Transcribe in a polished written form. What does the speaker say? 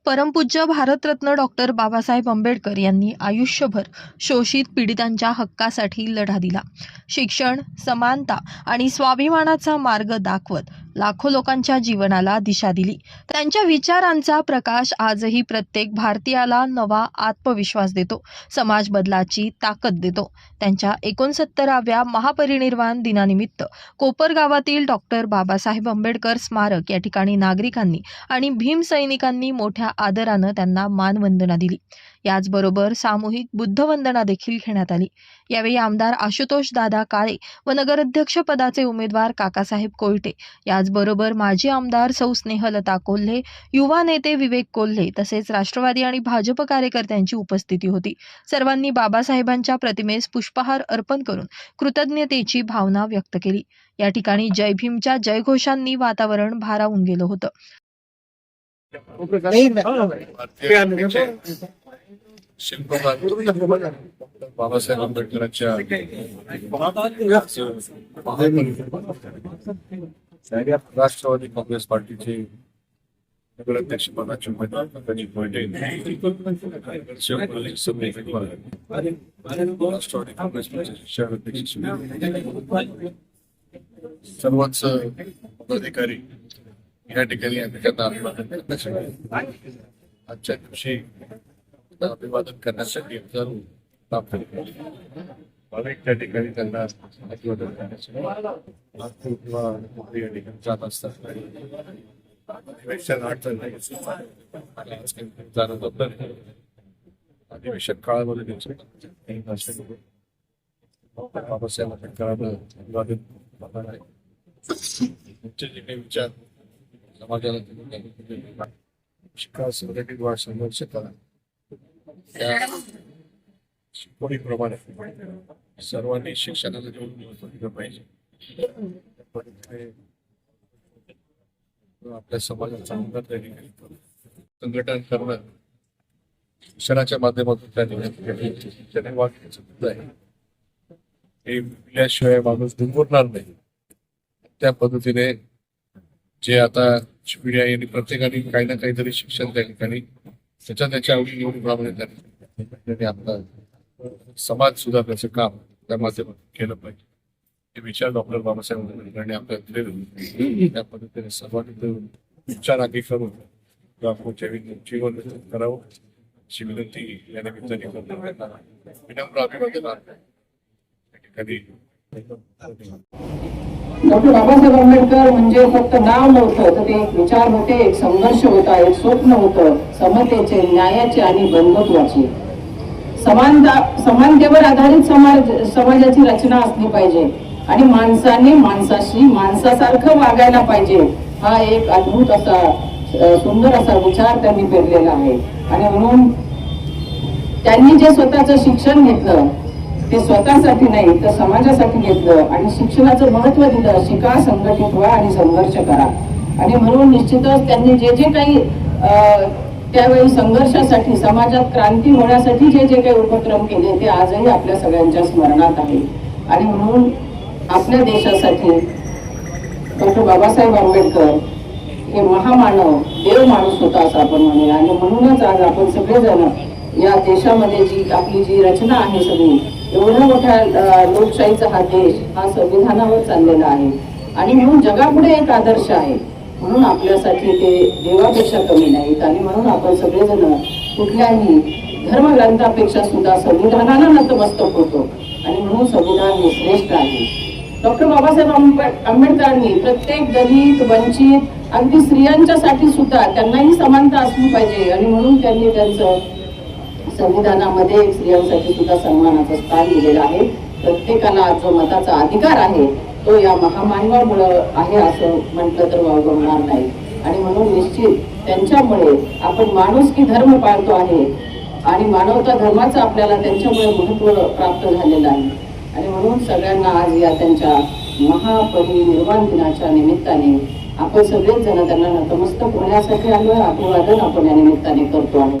परमपूज्य भारतरत्न डॉक्टर बाबासाहेब आंबेडकर यांनी आयुष्यभर शोषित पीडितांच्या हक्कासाठी लढा दिला. शिक्षण, समानता आणि स्वाभिमानाचा मार्ग दाखवत लाखो लोकांच्या जीवनाला दिशा दिली. त्यांच्या विचारांचा प्रकाश आजही प्रत्येक भारतीयाला नवा आत्मविश्वास देतो, समाज बदलाची ताकद देतो. त्यांच्या 69व्या महापरिनिर्वाण दिनानिमित्त कोपरगावातील डॉक्टर बाबासाहेब आंबेडकर स्मारक या ठिकाणी नागरिकांनी आणि भीमसैनिकांनी मोठ्या आदरानं त्यांना मानवंदना दिली. याचबरोबर सामूहिक बुद्धवंदना देखील घेण्यात आली. यावेळी आमदार आशुतोष दादा काळे व नगराध्यक्ष पदाचे उमेदवार काकासाहेब कोयटे, याचबरोबर माजी आमदार सौ स्नेहलता कोल्हे, युवा नेते विवेक कोल्हे तसेच राष्ट्रवादी आणि भाजप कार्यकर्त्यांची उपस्थिती होती. सर्वांनी बाबासाहेबांच्या प्रतिमेस पुष्पहार अर्पण करून कृतज्ञतेची भावना व्यक्त केली. या ठिकाणी जय भीमच्या जयघोषांनी वातावरण भारावून गेलं होतं. शिल्पकार बाबासाहेब आंबेडकरांच्या राष्ट्रवादी काँग्रेस पार्टीचे नगराध्यक्ष पदाचे उमेदवार काकाजी कोयटे, राष्ट्रवादी काँग्रेस पक्षाचे शहराध्यक्ष सर्वच पदाधिकारी या ठिकाणी आजच्या दिवशी अभिवादन करण्यासाठी त्या ठिकाणी त्यांना अभिवादन करण्यासाठी या ठिकाणी जात असतात. अधिवेशन काळामध्ये बाबासाहेब आंबेडकरांना अभिवादन त्यांचे जे काही विचार समाजाला शिका, संघटित व्हा, संघर्ष करा, त्या शिकवणीप्रमाणे सर्वांनी शिक्षणाला घेऊन दिलं पाहिजे. आपल्या समाजाचा आमदार त्या ठिकाणी संघटन करणं, शिक्षणाच्या माध्यमातून त्या ठिकाणी वागण्याचं मुद्दा आहे. हे दिल्याशिवाय माणूस दुर्गुणणार नाही. त्या पद्धतीने जे आता पिढी आहे आणि प्रत्येकाने काही ना काहीतरी शिक्षण त्या ठिकाणी त्याच्या आवडी निवडीप्रमाणे त्यांनी आपला समाज सुधारण्याचं काम त्या माध्यमातून केलं पाहिजे. हे विचार डॉक्टर बाबासाहेब आंबेडकरांनी आपल्याला दिलेले. त्या पद्धतीने सर्वांनी विचार आगी करून जीवन करावं अशी विनंती या निमित्ताने करतो. विनम्र अभिवादन त्या ठिकाणी. डॉक्टर बाबासाहेब आंबेडकर म्हणजे फक्त नाव नव्हतं, तर ते एक विचार होते, एक संघर्ष होता, एक स्वप्न होतं समतेचे, न्यायाचे आणि बंधुत्वाचे. समानतेवर आधारित समाजाची रचना असली पाहिजे आणि माणसाने माणसाशी माणसासारखं वागायला पाहिजे. हा एक अद्भुत असा सुंदर असा विचार त्यांनी पेरलेला आहे. आणि म्हणून त्यांनी जे स्वतःचं शिक्षण घेतलं ते स्वतःसाठी नाही तर समाजासाठी घेतलं आणि शिक्षणाचं महत्व दिलं. शिका, संघटित व्हा आणि संघर्ष करा. आणि म्हणून निश्चितच त्यांनी जे जे काही त्यावेळी संघर्षासाठी, समाजात क्रांती होण्यासाठी जे जे काही उपक्रम केले ते आजही आपल्या सगळ्यांच्या स्मरणात आहे. आणि म्हणून आपल्या देशासाठी डॉक्टर बाबासाहेब आंबेडकर हे महामानव, देव माणूस होता असं आपण म्हणूया. आणि म्हणूनच आज आपण सगळेजण या देशामध्ये आपली जी रचना आहे सगळी, एवढ्या मोठ्या लोकशाहीचा हा देश हा संविधानावर चाललेला आहे आणि म्हणून जगापुढे एक आदर्श आहे. म्हणून आपल्यासाठी ते देवापेक्षा कमी नाहीत. आणि म्हणून आपण सगळेजण कुठल्याही धर्मग्रंथापेक्षा सुद्धा संविधानाला नतमस्तक होतो आणि म्हणून संविधान हे श्रेष्ठ आहे. डॉक्टर बाबासाहेब आंबेडकरांनी प्रत्येक दलित, वंचित, अगदी स्त्रियांच्यासाठी सुद्धा त्यांनाही समानता असली पाहिजे आणि म्हणून त्यांनी त्यांचं संविधानामध्ये स्त्रियांसाठी सुद्धा सन्मानाचं स्थान दिलेलं आहे. प्रत्येकाला जो मताचा अधिकार आहे तो या महामानवामुळे आहे असं म्हटलं तर वावगं होणार नाही. आणि म्हणून निश्चित त्यांच्यामुळे आपण माणुसकी धर्म पाळतो आहे आणि मानवता धर्माचं आपल्याला त्यांच्यामुळे महत्त्व प्राप्त झालेलं आहे. आणि म्हणून सगळ्यांना आज या त्यांच्या महापरिनिर्वाण दिनाच्या निमित्ताने आपण सगळेच जण त्यांना नतमस्तक होण्यासाठी आलो. अभिवादन आपण या निमित्ताने करतो आहे.